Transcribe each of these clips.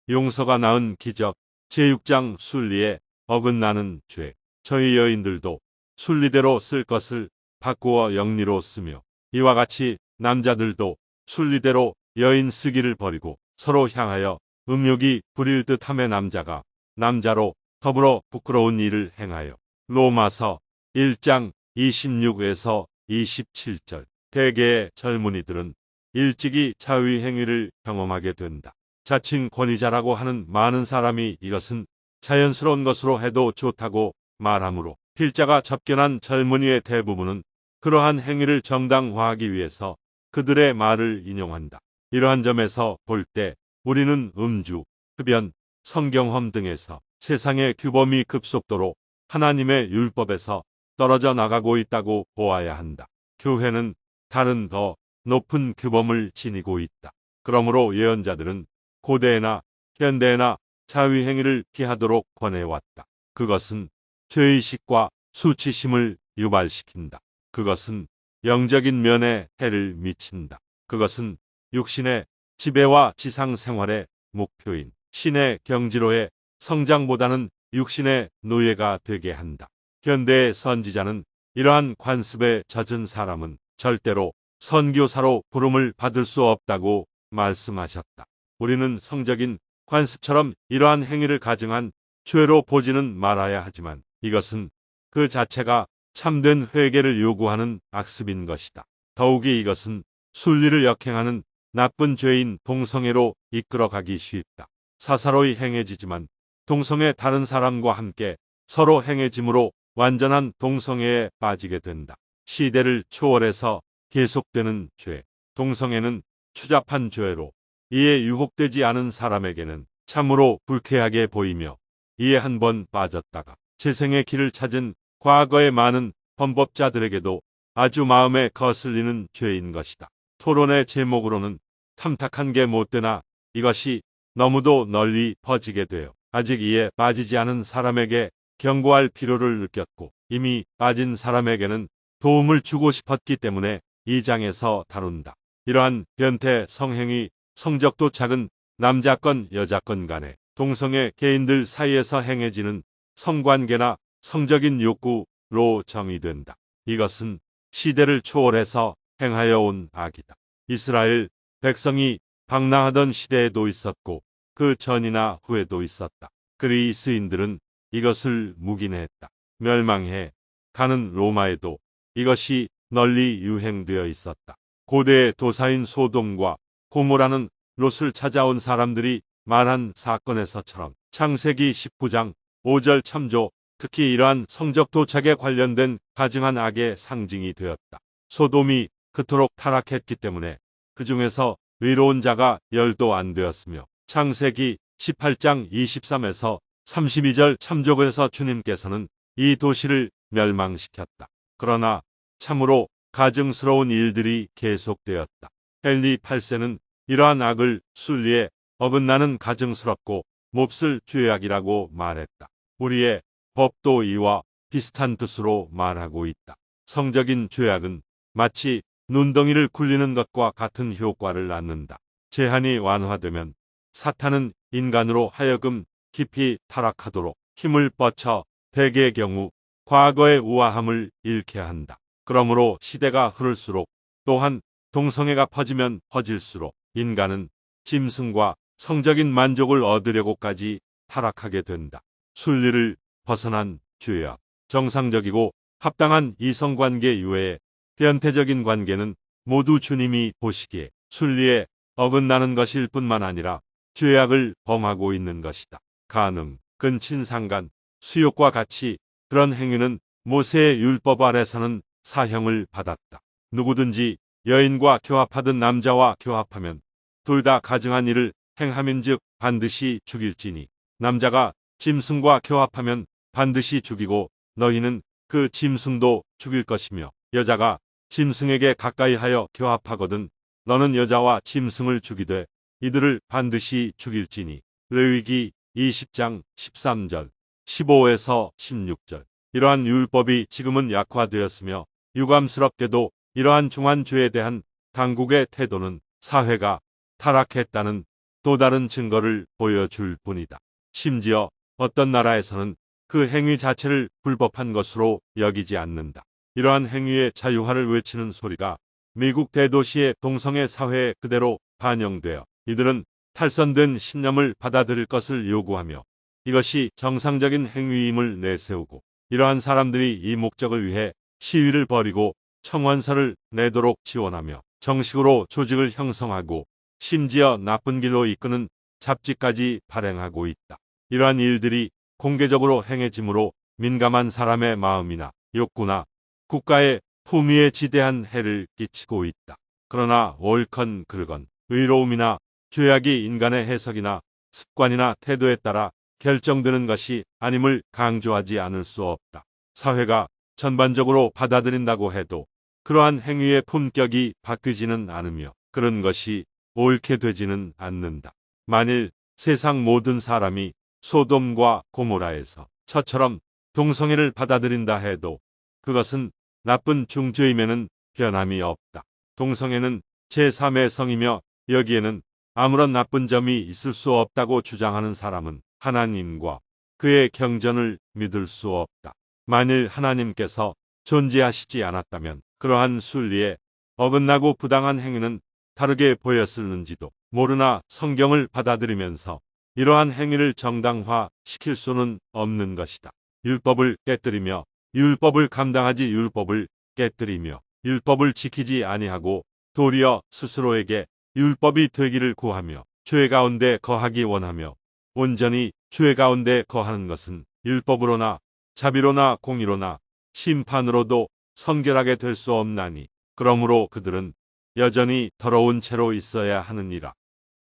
용서가 낳은 기적. 제6장 순리에 어긋나는 죄. 저희 여인들도 순리대로 쓸 것을 바꾸어 영리로 쓰며 이와 같이 남자들도 순리대로 여인 쓰기를 버리고 서로 향하여 음욕이 부릴 듯함의 남자가 남자로 더불어 부끄러운 일을 행하여. 로마서 1장 26에서 27절. 대개의 젊은이들은 일찍이 자위 행위를 경험하게 된다. 자칭 권위자라고 하는 많은 사람이 이것은 자연스러운 것으로 해도 좋다고 말하므로 필자가 접견한 젊은이의 대부분은 그러한 행위를 정당화하기 위해서 그들의 말을 인용한다. 이러한 점에서 볼 때 우리는 음주, 흡연, 성경험 등에서 세상의 규범이 급속도로 하나님의 율법에서 떨어져 나가고 있다고 보아야 한다. 교회는 다른 더 높은 규범을 지니고 있다. 그러므로 예언자들은 고대에나 현대에나 자위행위를 피하도록 권해왔다. 그것은 죄의식과 수치심을 유발시킨다. 그것은 영적인 면에 해를 미친다. 그것은 육신의 지배와 지상생활의 목표인 신의 경지로의 성장보다는 육신의 노예가 되게 한다. 현대의 선지자는 이러한 관습에 젖은 사람은 절대로 선교사로 부름을 받을 수 없다고 말씀하셨다. 우리는 성적인 관습처럼 이러한 행위를 가증한 죄로 보지는 말아야 하지만 이것은 그 자체가 참된 회개를 요구하는 악습인 것이다. 더욱이 이것은 순리를 역행하는 나쁜 죄인 동성애로 이끌어가기 쉽다. 사사로이 행해지지만 동성애 다른 사람과 함께 서로 행해짐으로 완전한 동성애에 빠지게 된다. 시대를 초월해서 계속되는 죄. 동성애는 추잡한 죄로 이에 유혹되지 않은 사람에게는 참으로 불쾌하게 보이며 이에 한번 빠졌다가 재생의 길을 찾은 과거의 많은 범법자들에게도 아주 마음에 거슬리는 죄인 것이다. 토론의 제목으로는 탐탁한 게 못되나 이것이 너무도 널리 퍼지게 되어 아직 이에 빠지지 않은 사람에게 경고할 필요를 느꼈고 이미 빠진 사람에게는 도움을 주고 싶었기 때문에 이 장에서 다룬다. 이러한 변태 성행위, 성적도 작은 남자건 여자건 간에 동성애 개인들 사이에서 행해지는 성관계나 성적인 욕구로 정의된다. 이것은 시대를 초월해서 행하여 온 악이다. 이스라엘 백성이 방랑하던 시대에도 있었고 그 전이나 후에도 있었다. 그리스인들은 이것을 묵인했다. 멸망해 가는 로마에도 이것이 널리 유행되어 있었다. 고대의 도사인 소돔과 고모라는 롯을 찾아온 사람들이 말한 사건에서처럼 창세기 19장 5절 참조, 특히 이러한 성적 도착에 관련된 가증한 악의 상징이 되었다. 소돔이 그토록 타락했기 때문에 그 중에서 의로운 자가 열도 안 되었으며 창세기 18장 23에서 32절 참조에서 주님께서는 이 도시를 멸망시켰다. 그러나 참으로 가증스러운 일들이 계속되었다. 헨리 8세는 이러한 악을 순리에 어긋나는 가증스럽고 몹쓸 죄악이라고 말했다. 우리의 법도 이와 비슷한 뜻으로 말하고 있다. 성적인 죄악은 마치 눈덩이를 굴리는 것과 같은 효과를 낳는다. 제한이 완화되면 사탄은 인간으로 하여금 깊이 타락하도록 힘을 뻗쳐 대개의 경우 과거의 우아함을 잃게 한다. 그러므로 시대가 흐를수록 또한 동성애가 퍼지면 퍼질수록 인간은 짐승과 성적인 만족을 얻으려고까지 타락하게 된다. 순리를 벗어난 죄악. 정상적이고 합당한 이성관계 이외에 변태적인 관계는 모두 주님이 보시기에 순리에 어긋나는 것일 뿐만 아니라 죄악을 범하고 있는 것이다. 간음, 근친상간, 수욕과 같이 그런 행위는 모세의 율법 아래서는 사형을 받았다. 누구든지 여인과 교합하든 남자와 교합하면 둘 다 가증한 일을 행함인즉 반드시 죽일지니 남자가 짐승과 교합하면 반드시 죽이고 너희는 그 짐승도 죽일 것이며 여자가 짐승에게 가까이 하여 교합하거든 너는 여자와 짐승을 죽이되 이들을 반드시 죽일지니. 레위기 20장 13절 15에서 16절. 이러한 율법이 지금은 약화되었으며 유감스럽게도 이러한 중한 죄에 대한 당국의 태도는 사회가 타락했다는 또 다른 증거를 보여줄 뿐이다. 심지어 어떤 나라에서는 그 행위 자체를 불법한 것으로 여기지 않는다. 이러한 행위의 자유화를 외치는 소리가 미국 대도시의 동성애 사회에 그대로 반영되어 이들은 탈선된 신념을 받아들일 것을 요구하며 이것이 정상적인 행위임을 내세우고 이러한 사람들이 이 목적을 위해 시위를 벌이고 청원서를 내도록 지원하며 정식으로 조직을 형성하고 심지어 나쁜 길로 이끄는 잡지까지 발행하고 있다. 이러한 일들이 공개적으로 행해지므로 민감한 사람의 마음이나 욕구나 국가의 품위에 지대한 해를 끼치고 있다. 그러나 옳건 그르건 의로움이나 죄악이 인간의 해석이나 습관이나 태도에 따라 결정되는 것이 아님을 강조하지 않을 수 없다. 사회가 전반적으로 받아들인다고 해도 그러한 행위의 품격이 바뀌지는 않으며 그런 것이 옳게 되지는 않는다. 만일 세상 모든 사람이 소돔과 고모라에서 저처럼 동성애를 받아들인다 해도 그것은 나쁜 중죄임에는 변함이 없다. 동성애는 제3의 성이며 여기에는 아무런 나쁜 점이 있을 수 없다고 주장하는 사람은 하나님과 그의 경전을 믿을 수 없다. 만일 하나님께서 존재하시지 않았다면 그러한 순리에 어긋나고 부당한 행위는 다르게 보였을는지도 모르나 성경을 받아들이면서 이러한 행위를 정당화시킬 수는 없는 것이다. 율법을 깨뜨리며 율법을 감당하지 율법을 깨뜨리며 율법을 지키지 아니하고 도리어 스스로에게 율법이 되기를 구하며 죄 가운데 거하기 원하며 온전히 죄 가운데 거하는 것은 율법으로나 자비로나 공의로나 심판으로도 성결하게 될 수 없나니 그러므로 그들은 여전히 더러운 채로 있어야 하느니라.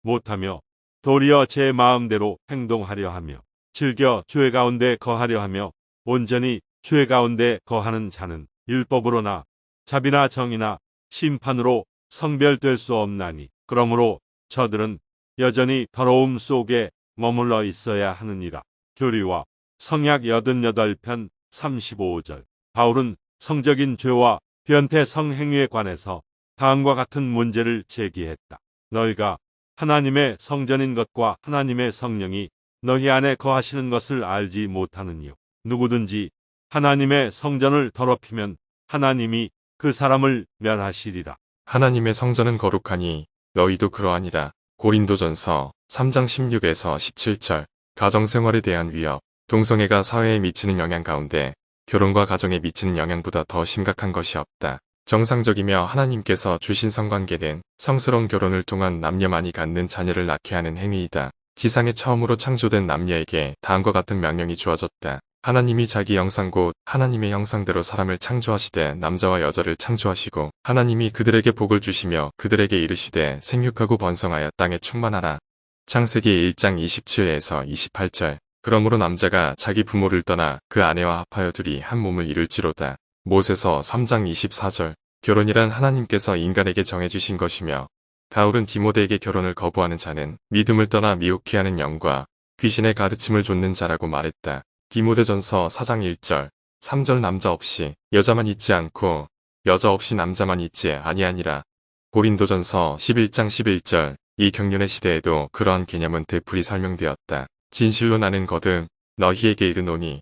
못하며 도리어 제 마음대로 행동하려 하며 즐겨 죄 가운데 거하려 하며 온전히 죄 가운데 거하는 자는 율법으로나 자비나 정의나 심판으로 성별될 수 없나니 그러므로 저들은 여전히 더러움 속에 머물러 있어야 하느니라. 교리와 성약 88편 35절. 바울은 성적인 죄와 변태 성행위에 관해서 다음과 같은 문제를 제기했다. 너희가 하나님의 성전인 것과 하나님의 성령이 너희 안에 거하시는 것을 알지 못하느뇨. 누구든지 하나님의 성전을 더럽히면 하나님이 그 사람을 멸하시리라. 하나님의 성전은 거룩하니 너희도 그러하니라. 고린도전서 3장 16에서 17절. 가정생활에 대한 위협. 동성애가 사회에 미치는 영향 가운데 결혼과 가정에 미치는 영향보다 더 심각한 것이 없다. 정상적이며 하나님께서 주신 성관계는 성스러운 결혼을 통한 남녀만이 갖는 자녀를 낳게 하는 행위이다. 지상에 처음으로 창조된 남녀에게 다음과 같은 명령이 주어졌다. 하나님이 자기 형상 곧 하나님의 형상대로 사람을 창조하시되 남자와 여자를 창조하시고 하나님이 그들에게 복을 주시며 그들에게 이르시되 생육하고 번성하여 땅에 충만하라. 창세기 1장 27에서 28절. 그러므로 남자가 자기 부모를 떠나 그 아내와 합하여 둘이 한 몸을 이룰지로다. 모세서 3장 24절. 결혼이란 하나님께서 인간에게 정해주신 것이며 바울은 디모데에게 결혼을 거부하는 자는 믿음을 떠나 미혹해 하는 영과 귀신의 가르침을 좇는 자라고 말했다. 디모데전서 4장 1절, 3절. 남자 없이 여자만 있지 않고 여자 없이 남자만 있지 아니하니라. 고린도전서 11장 11절. 이 경륜의 시대에도 그러한 개념은 되풀이 설명되었다. 진실로 나는 거듭 너희에게 이르노니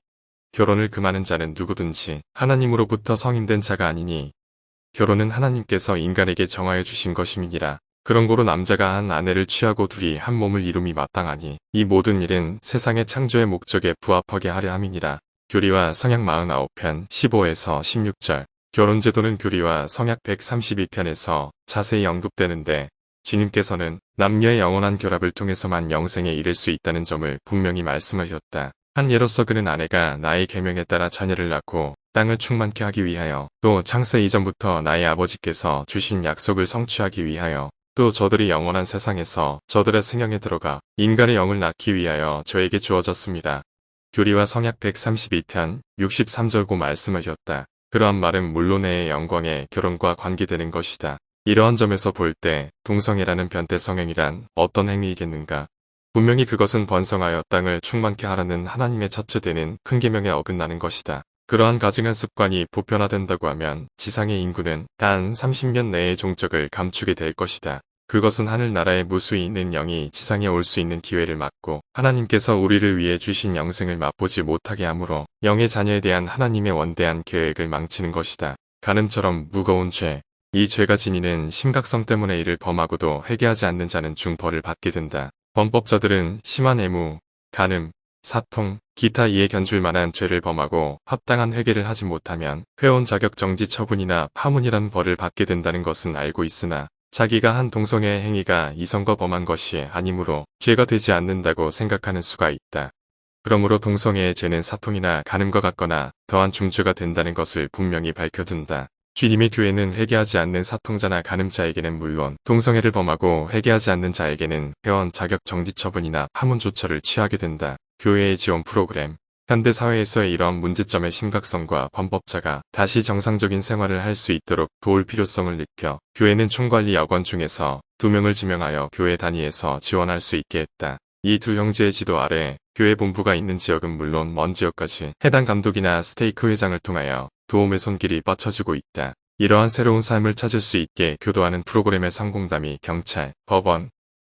결혼을 금하는 자는 누구든지 하나님으로부터 성인된 자가 아니니 결혼은 하나님께서 인간에게 정하여 주신 것임이니라. 그런 고로 남자가 한 아내를 취하고 둘이 한 몸을 이룸이 마땅하니 이 모든 일은 세상의 창조의 목적에 부합하게 하려 함이니라. 교리와 성약 49편 15에서 16절. 결혼제도는 교리와 성약 132편에서 자세히 언급되는데 주님께서는 남녀의 영원한 결합을 통해서만 영생에 이를 수 있다는 점을 분명히 말씀하셨다. 한 예로서 그는 아내가 나의 계명에 따라 자녀를 낳고 땅을 충만케 하기 위하여 또 창세 이전부터 나의 아버지께서 주신 약속을 성취하기 위하여 또 저들이 영원한 세상에서 저들의 생명에 들어가 인간의 영을 낳기 위하여 저에게 주어졌습니다. 교리와 성약 132편 63절고 말씀하셨다. 그러한 말은 물론의 영광의 결혼과 관계되는 것이다. 이러한 점에서 볼 때 동성애라는 변태 성행이란 어떤 행위이겠는가? 분명히 그것은 번성하여 땅을 충만케 하라는 하나님의 첫째되는 큰 계명에 어긋나는 것이다. 그러한 가증한 습관이 보편화된다고 하면 지상의 인구는 단 30년 내에 종적을 감추게 될 것이다. 그것은 하늘나라에 무수히 있는 영이 지상에 올 수 있는 기회를 막고 하나님께서 우리를 위해 주신 영생을 맛보지 못하게 하므로 영의 자녀에 대한 하나님의 원대한 계획을 망치는 것이다. 간음처럼 무거운 죄. 이 죄가 지니는 심각성 때문에 이를 범하고도 회개하지 않는 자는 중벌을 받게 된다. 범법자들은 심한 애무, 간음, 사통, 기타 이에 견줄 만한 죄를 범하고 합당한 회개를 하지 못하면 회원 자격 정지 처분이나 파문이란 벌을 받게 된다는 것은 알고 있으나 자기가 한 동성애의 행위가 이성과 범한 것이 아니므로 죄가 되지 않는다고 생각하는 수가 있다. 그러므로 동성애의 죄는 사통이나 간음과 같거나 더한 중죄가 된다는 것을 분명히 밝혀둔다. 주님의 교회는 회개하지 않는 사통자나 간음자에게는 물론 동성애를 범하고 회개하지 않는 자에게는 회원 자격 정지 처분이나 파문 조처를 취하게 된다. 교회의 지원 프로그램. 현대사회에서의 이러한 문제점의 심각성과 범법자가 다시 정상적인 생활을 할 수 있도록 도울 필요성을 느껴 교회는 총관리 여건 중에서 2명을 지명하여 교회 단위에서 지원할 수 있게 했다. 이 두 형제의 지도 아래 교회 본부가 있는 지역은 물론 먼 지역까지 해당 감독이나 스테이크 회장을 통하여 도움의 손길이 뻗쳐지고 있다. 이러한 새로운 삶을 찾을 수 있게 교도하는 프로그램의 성공담이 경찰, 법원,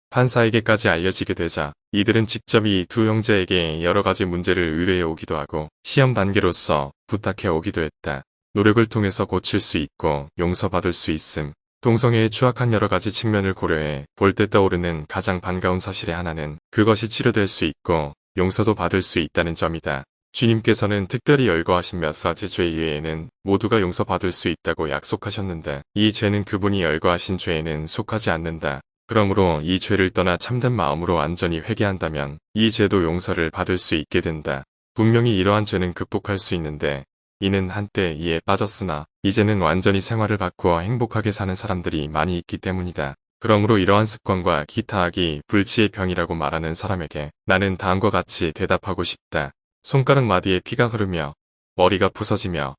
판사에게까지 알려지게 되자 이들은 직접 이 두 형제에게 여러 가지 문제를 의뢰해 오기도 하고 시험 단계로서 부탁해 오기도 했다. 노력을 통해서 고칠 수 있고 용서받을 수 있음. 동성애의 추악한 여러 가지 측면을 고려해 볼 때 떠오르는 가장 반가운 사실의 하나는 그것이 치료될 수 있고 용서도 받을 수 있다는 점이다. 주님께서는 특별히 열거하신 몇 가지 죄 이외에는 모두가 용서받을 수 있다고 약속하셨는데 이 죄는 그분이 열거하신 죄에는 속하지 않는다. 그러므로 이 죄를 떠나 참된 마음으로 완전히 회개한다면 이 죄도 용서를 받을 수 있게 된다. 분명히 이러한 죄는 극복할 수 있는데 이는 한때 이에 빠졌으나 이제는 완전히 생활을 바꾸어 행복하게 사는 사람들이 많이 있기 때문이다. 그러므로 이러한 습관과 기타 악이 불치의 병이라고 말하는 사람에게 나는 다음과 같이 대답하고 싶다. 손가락 마디에 피가 흐르며 머리가 부서지며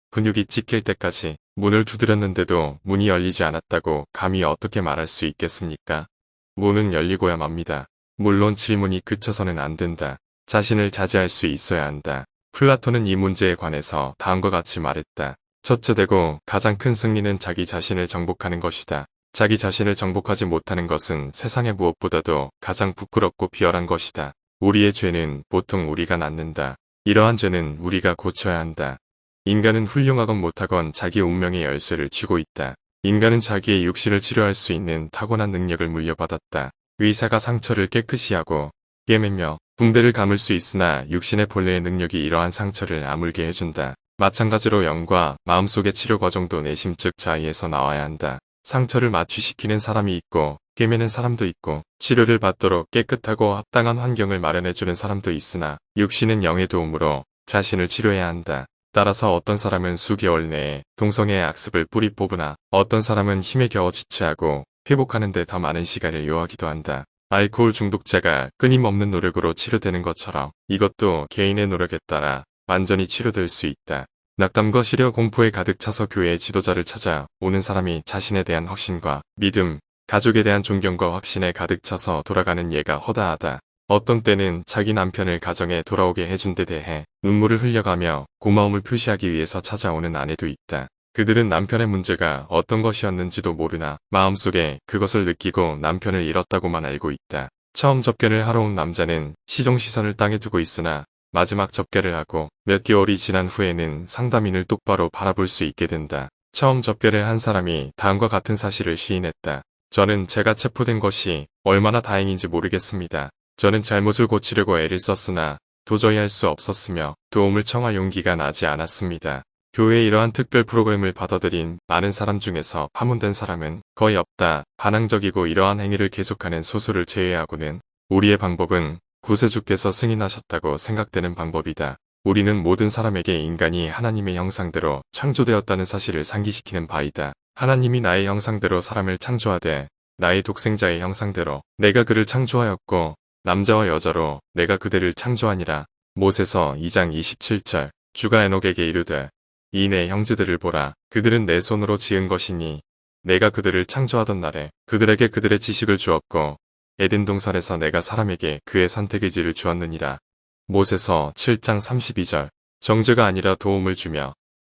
근육이 찢길 때까지 문을 두드렸는데도 문이 열리지 않았다고 감히 어떻게 말할 수 있겠습니까? 문은 열리고야 맙니다. 물론 질문이 그쳐서는 안 된다. 자신을 자제할 수 있어야 한다. 플라톤은 이 문제에 관해서 다음과 같이 말했다. 첫째 되고 가장 큰 승리는 자기 자신을 정복하는 것이다. 자기 자신을 정복하지 못하는 것은 세상의 무엇보다도 가장 부끄럽고 비열한 것이다. 우리의 죄는 보통 우리가 낳는다. 이러한 죄는 우리가 고쳐야 한다. 인간은 훌륭하건 못하건 자기 운명의 열쇠를 쥐고 있다. 인간은 자기의 육신을 치료할 수 있는 타고난 능력을 물려받았다. 의사가 상처를 깨끗이 하고 꿰매며 붕대를 감을 수 있으나 육신의 본래의 능력이 이러한 상처를 아물게 해준다. 마찬가지로 영과 마음속의 치료 과정도 내심 즉 자의에서 나와야 한다. 상처를 마취시키는 사람이 있고 꿰매는 사람도 있고 치료를 받도록 깨끗하고 합당한 환경을 마련해주는 사람도 있으나 육신은 영의 도움으로 자신을 치료해야 한다. 따라서 어떤 사람은 수개월 내에 동성애의 악습을 뿌리 뽑으나 어떤 사람은 힘에 겨워 지체하고 회복하는 데 더 많은 시간을 요하기도 한다. 알코올 중독자가 끊임없는 노력으로 치료되는 것처럼 이것도 개인의 노력에 따라 완전히 치료될 수 있다. 낙담과 시려 공포에 가득 차서 교회의 지도자를 찾아 오는 사람이 자신에 대한 확신과 믿음, 가족에 대한 존경과 확신에 가득 차서 돌아가는 예가 허다하다. 어떤 때는 자기 남편을 가정에 돌아오게 해준 데 대해 눈물을 흘려가며 고마움을 표시하기 위해서 찾아오는 아내도 있다. 그들은 남편의 문제가 어떤 것이었는지도 모르나 마음속에 그것을 느끼고 남편을 잃었다고만 알고 있다. 처음 접견을 하러 온 남자는 시종시선을 땅에 두고 있으나 마지막 접견을 하고 몇 개월이 지난 후에는 상담인을 똑바로 바라볼 수 있게 된다. 처음 접견을 한 사람이 다음과 같은 사실을 시인했다. 저는 제가 체포된 것이 얼마나 다행인지 모르겠습니다. 저는 잘못을 고치려고 애를 썼으나 도저히 할 수 없었으며 도움을 청할 용기가 나지 않았습니다. 교회의 이러한 특별 프로그램을 받아들인 많은 사람 중에서 파문된 사람은 거의 없다. 반항적이고 이러한 행위를 계속하는 소수를 제외하고는 우리의 방법은 구세주께서 승인하셨다고 생각되는 방법이다. 우리는 모든 사람에게 인간이 하나님의 형상대로 창조되었다는 사실을 상기시키는 바이다. 하나님이 나의 형상대로 사람을 창조하되 나의 독생자의 형상대로 내가 그를 창조하였고 남자와 여자로 내가 그대를 창조하니라. 모세서 2장 27절. 주가 에녹에게 이르되 이 내 형제들을 보라. 그들은 내 손으로 지은 것이니 내가 그들을 창조하던 날에 그들에게 그들의 지식을 주었고 에덴 동산에서 내가 사람에게 그의 선택의 지를 주었느니라. 모세서 7장 32절. 정죄가 아니라 도움을 주며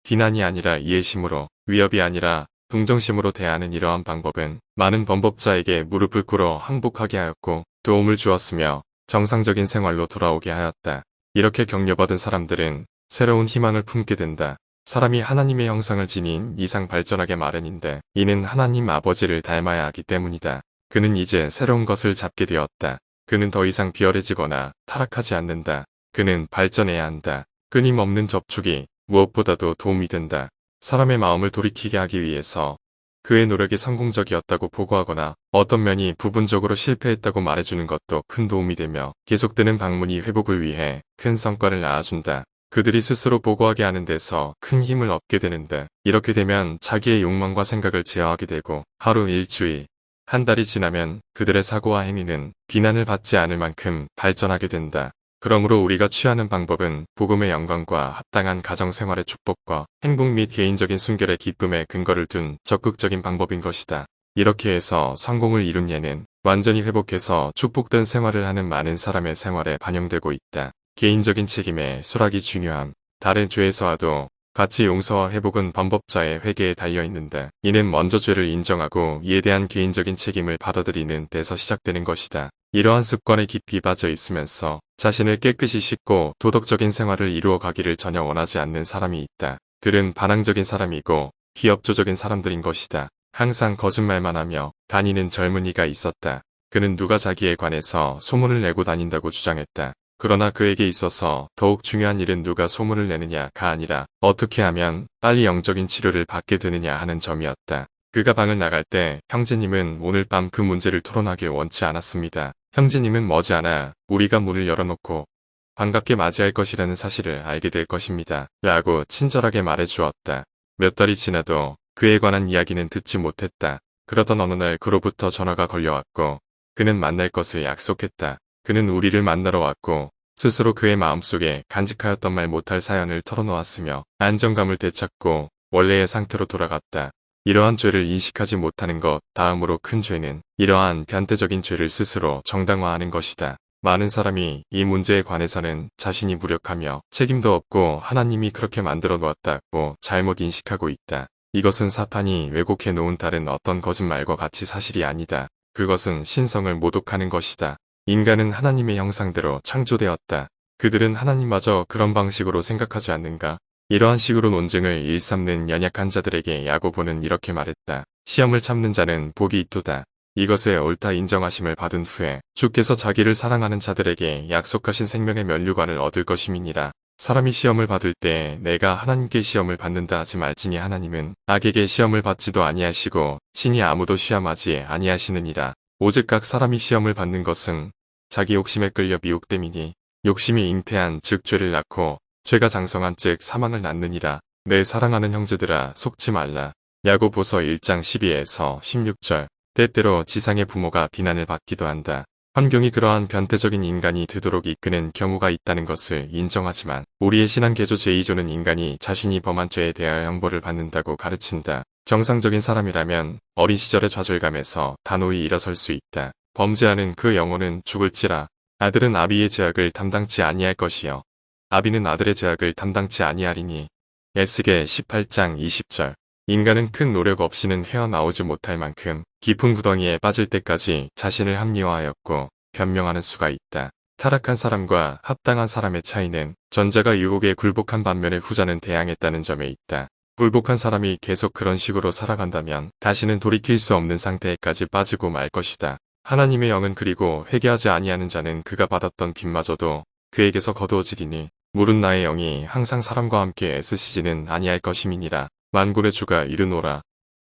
비난이 아니라 이해심으로 위협이 아니라 동정심으로 대하는 이러한 방법은 많은 범법자에게 무릎을 꿇어 항복하게 하였고 도움을 주었으며 정상적인 생활로 돌아오게 하였다. 이렇게 격려받은 사람들은 새로운 희망을 품게 된다. 사람이 하나님의 형상을 지닌 이상 발전하게 마련인데 이는 하나님 아버지를 닮아야 하기 때문이다. 그는 이제 새로운 것을 잡게 되었다. 그는 더 이상 비열해지거나 타락하지 않는다. 그는 발전해야 한다. 끊임없는 접촉이 무엇보다도 도움이 된다. 사람의 마음을 돌이키게 하기 위해서 그의 노력이 성공적이었다고 보고하거나 어떤 면이 부분적으로 실패했다고 말해주는 것도 큰 도움이 되며 계속되는 방문이 회복을 위해 큰 성과를 낳아준다. 그들이 스스로 보고하게 하는 데서 큰 힘을 얻게 되는데 이렇게 되면 자기의 욕망과 생각을 제어하게 되고 하루 일주일 한 달이 지나면 그들의 사고와 행위는 비난을 받지 않을 만큼 발전하게 된다. 그러므로 우리가 취하는 방법은 복음의 영광과 합당한 가정생활의 축복과 행복 및 개인적인 순결의 기쁨에 근거를 둔 적극적인 방법인 것이다. 이렇게 해서 성공을 이룬 예는 완전히 회복해서 축복된 생활을 하는 많은 사람의 생활에 반영되고 있다. 개인적인 책임의 수락이 중요함. 다른 죄에서와도 같이 용서와 회복은 범법자의 회개에 달려있는데 이는 먼저 죄를 인정하고 이에 대한 개인적인 책임을 받아들이는 데서 시작되는 것이다. 이러한 습관에 깊이 빠져 있으면서 자신을 깨끗이 씻고 도덕적인 생활을 이루어 가기를 전혀 원하지 않는 사람이 있다. 그들은 반항적인 사람이고 기업조적인 사람들인 것이다. 항상 거짓말만 하며 다니는 젊은이가 있었다. 그는 누가 자기에 관해서 소문을 내고 다닌다고 주장했다. 그러나 그에게 있어서 더욱 중요한 일은 누가 소문을 내느냐가 아니라 어떻게 하면 빨리 영적인 치료를 받게 되느냐 하는 점이었다. 그가 방을 나갈 때 형제님은 오늘 밤 그 문제를 토론하길 원치 않았습니다. 형제님은 머지않아 우리가 문을 열어놓고 반갑게 맞이할 것이라는 사실을 알게 될 것입니다. 라고 친절하게 말해 주었다. 몇 달이 지나도 그에 관한 이야기는 듣지 못했다. 그러던 어느 날 그로부터 전화가 걸려왔고 그는 만날 것을 약속했다. 그는 우리를 만나러 왔고 스스로 그의 마음속에 간직하였던 말 못할 사연을 털어놓았으며 안정감을 되찾고 원래의 상태로 돌아갔다. 이러한 죄를 인식하지 못하는 것 다음으로 큰 죄는 이러한 변태적인 죄를 스스로 정당화하는 것이다. 많은 사람이 이 문제에 관해서는 자신이 무력하며 책임도 없고 하나님이 그렇게 만들어 놓았다고 잘못 인식하고 있다. 이것은 사탄이 왜곡해 놓은 다른 어떤 거짓말과 같이 사실이 아니다. 그것은 신성을 모독하는 것이다. 인간은 하나님의 형상대로 창조되었다. 그들은 하나님마저 그런 방식으로 생각하지 않는가? 이러한 식으로 논증을 일삼는 연약한 자들에게 야고보는 이렇게 말했다. 시험을 참는 자는 복이 있도다. 이것에 옳다 인정하심을 받은 후에 주께서 자기를 사랑하는 자들에게 약속하신 생명의 면류관을 얻을 것임이니라. 사람이 시험을 받을 때 내가 하나님께 시험을 받는다 하지 말지니 하나님은 악에게 시험을 받지도 아니하시고 친히 아무도 시험하지 아니하시느니라. 오직 각 사람이 시험을 받는 것은 자기 욕심에 끌려 미혹됨이니 욕심이 잉태한 즉 죄를 낳고 죄가 장성한 즉 사망을 낳느니라. 내 사랑하는 형제들아 속지 말라. 야고보서 1장 12에서 16절. 때때로 지상의 부모가 비난을 받기도 한다. 환경이 그러한 변태적인 인간이 되도록 이끄는 경우가 있다는 것을 인정하지만 우리의 신앙 개조 제2조는 인간이 자신이 범한 죄에 대하여 형벌을 받는다고 가르친다. 정상적인 사람이라면 어린 시절의 좌절감에서 단호히 일어설 수 있다. 범죄하는 그 영혼은 죽을지라. 아들은 아비의 죄악을 담당치 아니할 것이요 아비는 아들의 죄악을 담당치 아니하리니. 에스겔 18장 20절. 인간은 큰 노력 없이는 헤어나오지 못할 만큼 깊은 구덩이에 빠질 때까지 자신을 합리화하였고 변명하는 수가 있다. 타락한 사람과 합당한 사람의 차이는 전자가 유혹에 굴복한 반면에 후자는 대항했다는 점에 있다. 굴복한 사람이 계속 그런 식으로 살아간다면 다시는 돌이킬 수 없는 상태에까지 빠지고 말 것이다. 하나님의 영은 그리고 회개하지 아니하는 자는 그가 받았던 빚마저도 그에게서 거두어지리니 물은 나의 영이 항상 사람과 함께 애쓰시지는 아니할 것임이니라. 만군의 주가 이르노라.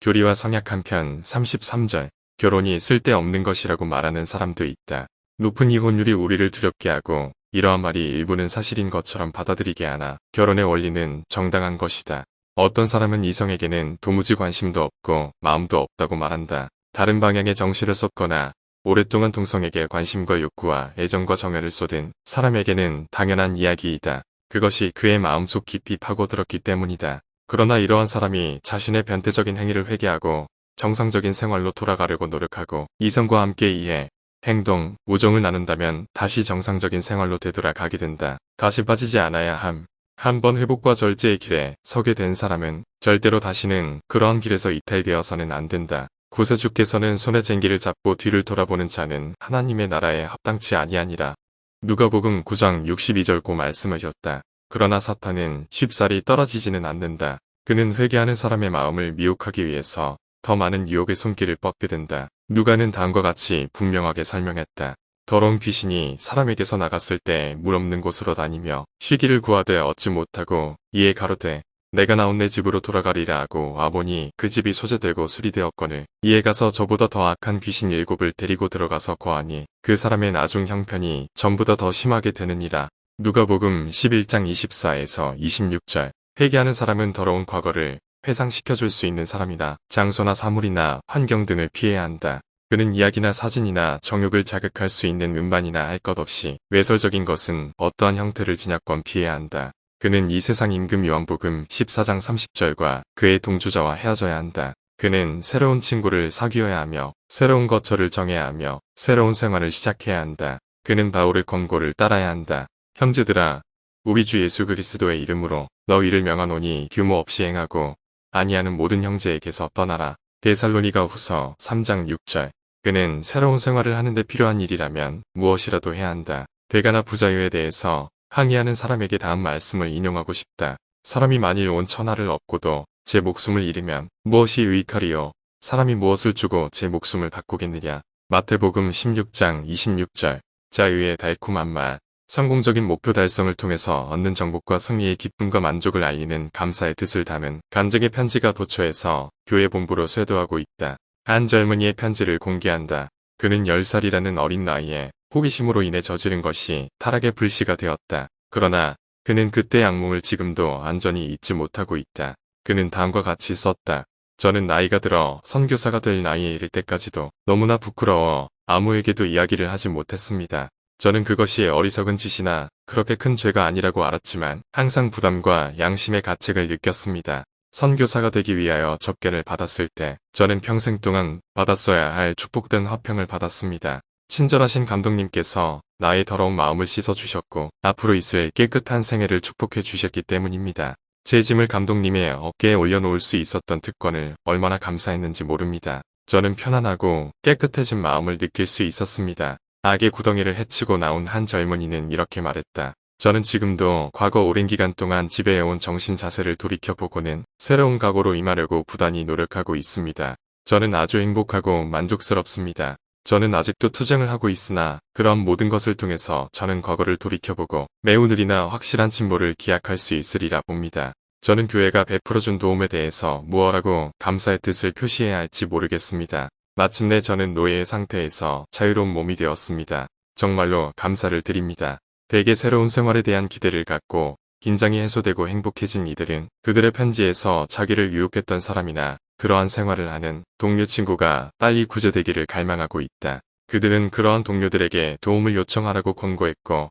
교리와 성약 한편 33절. 결혼이 쓸데없는 것이라고 말하는 사람도 있다. 높은 이혼율이 우리를 두렵게 하고 이러한 말이 일부는 사실인 것처럼 받아들이게 하나 결혼의 원리는 정당한 것이다. 어떤 사람은 이성에게는 도무지 관심도 없고 마음도 없다고 말한다. 다른 방향에 정신을 쏟거나 오랫동안 동성에게 관심과 욕구와 애정과 정열을 쏟은 사람에게는 당연한 이야기이다. 그것이 그의 마음속 깊이 파고들었기 때문이다. 그러나 이러한 사람이 자신의 변태적인 행위를 회개하고 정상적인 생활로 돌아가려고 노력하고 이성과 함께 이해, 행동, 우정을 나눈다면 다시 정상적인 생활로 되돌아가게 된다. 가시 빠지지 않아야 함. 한번 회복과 절제의 길에 서게 된 사람은 절대로 다시는 그러한 길에서 이탈되어서는 안 된다. 구세주께서는 손에 쟁기를 잡고 뒤를 돌아보는 자는 하나님의 나라에 합당치 아니하니라. 누가복음 9장 62절 말씀하셨다. 그러나 사탄은 쉽사리 떨어지지는 않는다. 그는 회개하는 사람의 마음을 미혹하기 위해서 더 많은 유혹의 손길을 뻗게 된다. 누가는 다음과 같이 분명하게 설명했다. 더러운 귀신이 사람에게서 나갔을 때 물 없는 곳으로 다니며 쉬기를 구하되 얻지 못하고 이에 가로되 내가 나온 내 집으로 돌아가리라 하고 와보니 그 집이 소재되고 수리되었거늘 이에 가서 저보다 더 악한 귀신 7을 데리고 들어가서 거하니 그 사람의 나중 형편이 전보다 더 심하게 되느니라. 누가복음 11장 24에서 26절. 회개하는 사람은 더러운 과거를 회상시켜줄 수 있는 사람이다. 장소나 사물이나 환경 등을 피해야 한다. 그는 이야기나 사진이나 정욕을 자극할 수 있는 음반이나 할 것 없이 외설적인 것은 어떠한 형태를 지냐건 피해야 한다. 그는 이 세상 임금 요한복음 14장 30절과 그의 동주자와 헤어져야 한다. 그는 새로운 친구를 사귀어야 하며 새로운 거처를 정해야 하며 새로운 생활을 시작해야 한다. 그는 바울의 권고를 따라야 한다. 형제들아, 우리 주 예수 그리스도의 이름으로 너희를 명하노니 규모 없이 행하고 아니하는 모든 형제에게서 떠나라. 데살로니가 후서 3장 6절. 그는 새로운 생활을 하는데 필요한 일이라면 무엇이라도 해야 한다. 대가나 부자유에 대해서 항의하는 사람에게 다음 말씀을 인용하고 싶다. 사람이 만일 온 천하를 얻고도 제 목숨을 잃으면 무엇이 유익하리요? 사람이 무엇을 주고 제 목숨을 바꾸겠느냐? 마태복음 16장 26절. 자유의 달콤한 맛. 성공적인 목표 달성을 통해서 얻는 정복과 승리의 기쁨과 만족을 알리는 감사의 뜻을 담은 간증의 편지가 도처에서 교회 본부로 쇄도하고 있다. 한 젊은이의 편지를 공개한다. 그는 10살이라는 어린 나이에 호기심으로 인해 저지른 것이 타락의 불씨가 되었다. 그러나 그는 그때의 악몽을 지금도 완전히 잊지 못하고 있다. 그는 다음과 같이 썼다. 저는 나이가 들어 선교사가 될 나이에 이를 때까지도 너무나 부끄러워 아무에게도 이야기를 하지 못했습니다. 저는 그것이 어리석은 짓이나 그렇게 큰 죄가 아니라고 알았지만 항상 부담과 양심의 가책을 느꼈습니다. 선교사가 되기 위하여 접견을 받았을 때 저는 평생 동안 받았어야 할 축복된 화평을 받았습니다. 친절하신 감독님께서 나의 더러운 마음을 씻어주셨고 앞으로 있을 깨끗한 생애를 축복해 주셨기 때문입니다. 제 짐을 감독님의 어깨에 올려놓을 수 있었던 특권을 얼마나 감사했는지 모릅니다. 저는 편안하고 깨끗해진 마음을 느낄 수 있었습니다. 악의 구덩이를 헤치고 나온 한 젊은이는 이렇게 말했다. 저는 지금도 과거 오랜 기간 동안 지배해온 정신 자세를 돌이켜보고는 새로운 각오로 임하려고 부단히 노력하고 있습니다. 저는 아주 행복하고 만족스럽습니다. 저는 아직도 투쟁을 하고 있으나 그런 모든 것을 통해서 저는 과거를 돌이켜보고 매우 느리나 확실한 진보를 기약할 수 있으리라 봅니다. 저는 교회가 베풀어준 도움에 대해서 무엇라고 감사의 뜻을 표시해야 할지 모르겠습니다. 마침내 저는 노예의 상태에서 자유로운 몸이 되었습니다. 정말로 감사를 드립니다. 대개 새로운 생활에 대한 기대를 갖고 긴장이 해소되고 행복해진 이들은 그들의 편지에서 자기를 유혹했던 사람이나 그러한 생활을 하는 동료 친구가 빨리 구제되기를 갈망하고 있다. 그들은 그러한 동료들에게 도움을 요청하라고 권고했고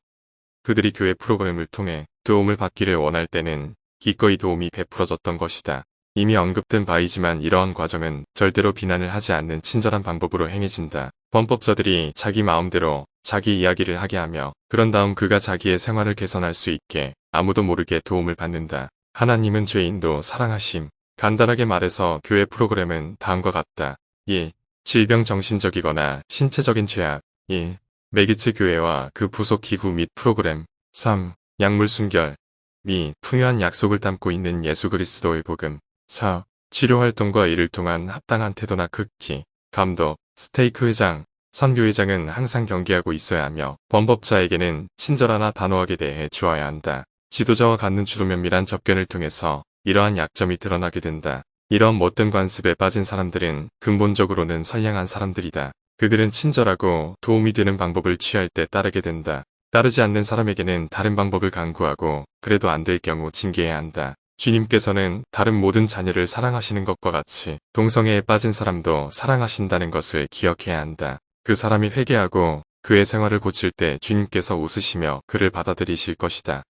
그들이 교회 프로그램을 통해 도움을 받기를 원할 때는 기꺼이 도움이 베풀어졌던 것이다. 이미 언급된 바이지만 이러한 과정은 절대로 비난을 하지 않는 친절한 방법으로 행해진다. 범법자들이 자기 마음대로 자기 이야기를 하게 하며 그런 다음 그가 자기의 생활을 개선할 수 있게 아무도 모르게 도움을 받는다. 하나님은 죄인도 사랑하심. 간단하게 말해서 교회 프로그램은 다음과 같다. 1. 질병 정신적이거나 신체적인 죄악. 1. 매기츠 교회와 그 부속 기구 및 프로그램. 3. 약물 순결 및 풍요한 약속을 담고 있는 예수 그리스도의 복음. 4. 치료활동과 이를 통한 합당한 태도나 극기. 감독, 스테이크 회장, 선교회장은 항상 경계하고 있어야 하며 범법자에게는 친절하나 단호하게 대해 주어야 한다. 지도자와 갖는 주로 면밀한 접견을 통해서 이러한 약점이 드러나게 된다. 이런 못된 관습에 빠진 사람들은 근본적으로는 선량한 사람들이다. 그들은 친절하고 도움이 되는 방법을 취할 때 따르게 된다. 따르지 않는 사람에게는 다른 방법을 강구하고 그래도 안 될 경우 징계해야 한다. 주님께서는 다른 모든 자녀를 사랑하시는 것과 같이 동성애에 빠진 사람도 사랑하신다는 것을 기억해야 한다. 그 사람이 회개하고 그의 생활을 고칠 때 주님께서 웃으시며 그를 받아들이실 것이다.